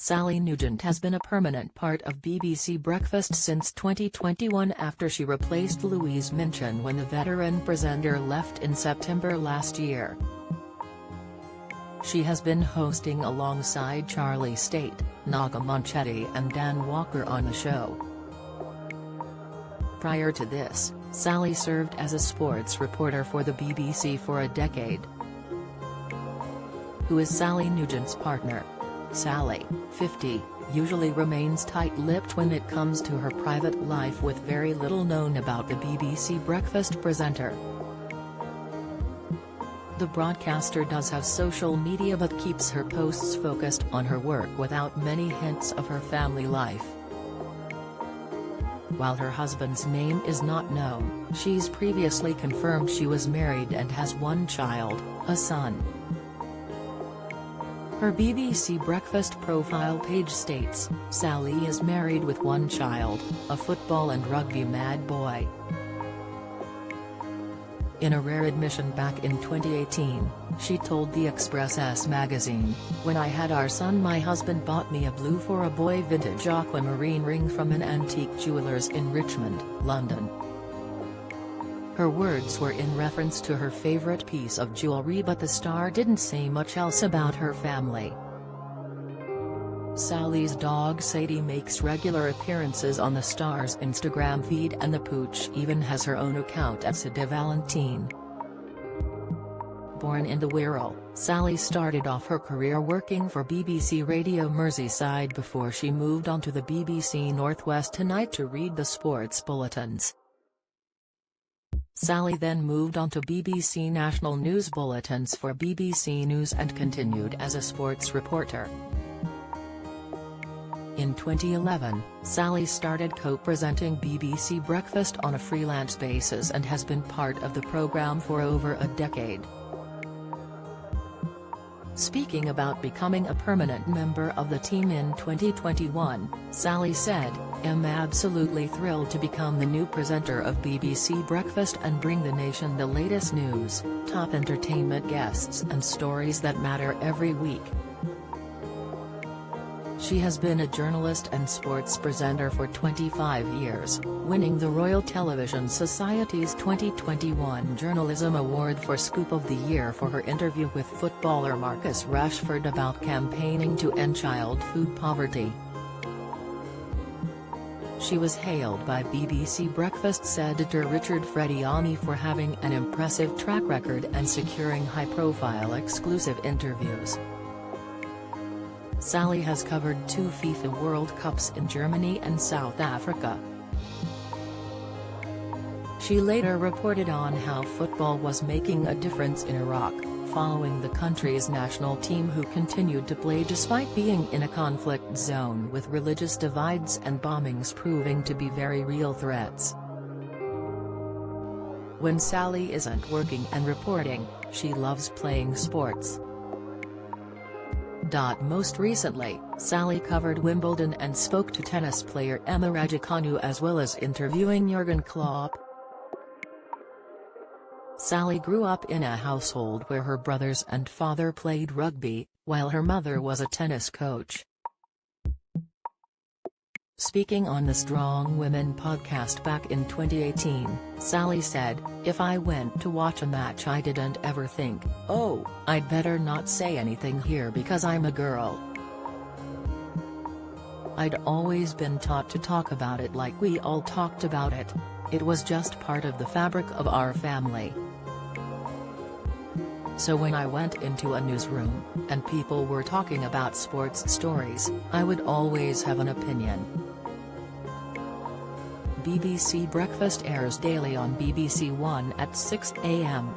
Sally Nugent has been a permanent part of BBC Breakfast since 2021 after she replaced Louise Minchin when the veteran presenter left in September last year. She has been hosting alongside Charlie State, Naga Munchetty and Dan Walker on the show. Prior to this, Sally served as a sports reporter for the BBC for a decade. Who is Sally Nugent's partner? Sally, 50, usually remains tight-lipped when it comes to her private life, with very little known about the BBC Breakfast presenter. The broadcaster does have social media but keeps her posts focused on her work without many hints of her family life. While her husband's name is not known, she's previously confirmed she was married and has one child, a son. Her BBC Breakfast profile page states, Sally is married with one child, a football and rugby mad boy. In a rare admission back in 2018, she told the Express magazine, "When I had our son, my husband bought me a blue for a boy vintage aquamarine ring from an antique jeweller's in Richmond, London." Her words were in reference to her favourite piece of jewellery, but the star didn't say much else about her family. Sally's dog Sadie makes regular appearances on the star's Instagram feed, and the pooch even has her own account at Sadie Valentine. Born in the Wirral, Sally started off her career working for BBC Radio Merseyside before she moved on to the BBC Northwest Tonight to read the sports bulletins. Sally then moved on to BBC National News Bulletins for BBC News and continued as a sports reporter. In 2011, Sally started co-presenting BBC Breakfast on a freelance basis and has been part of the programme for over a decade. Speaking about becoming a permanent member of the team in 2021, Sally said, "I'm absolutely thrilled to become the new presenter of BBC Breakfast and bring the nation the latest news, top entertainment guests and stories that matter every week." She has been a journalist and sports presenter for 25 years, winning the Royal Television Society's 2021 Journalism Award for Scoop of the Year for her interview with footballer Marcus Rashford about campaigning to end child food poverty. She was hailed by BBC Breakfast's editor Richard Frediani for having an impressive track record and securing high-profile exclusive interviews. Sally has covered 2 FIFA World Cups in Germany and South Africa. She later reported on how football was making a difference in Iraq, following the country's national team who continued to play despite being in a conflict zone, with religious divides and bombings proving to be very real threats. When Sally isn't working and reporting, she loves playing sports. Most recently, Sally covered Wimbledon and spoke to tennis player Emma Raducanu as well as interviewing Jurgen Klopp. Sally grew up in a household where her brothers and father played rugby, while her mother was a tennis coach. Speaking on the Strong Women podcast back in 2018, Sally said, "If I went to watch a match I didn't ever think, oh, I'd better not say anything here because I'm a girl. I'd always been taught to talk about it like we all talked about it. It was just part of the fabric of our family. So when I went into a newsroom, and people were talking about sports stories, I would always have an opinion." BBC Breakfast airs daily on BBC One at 6 a.m.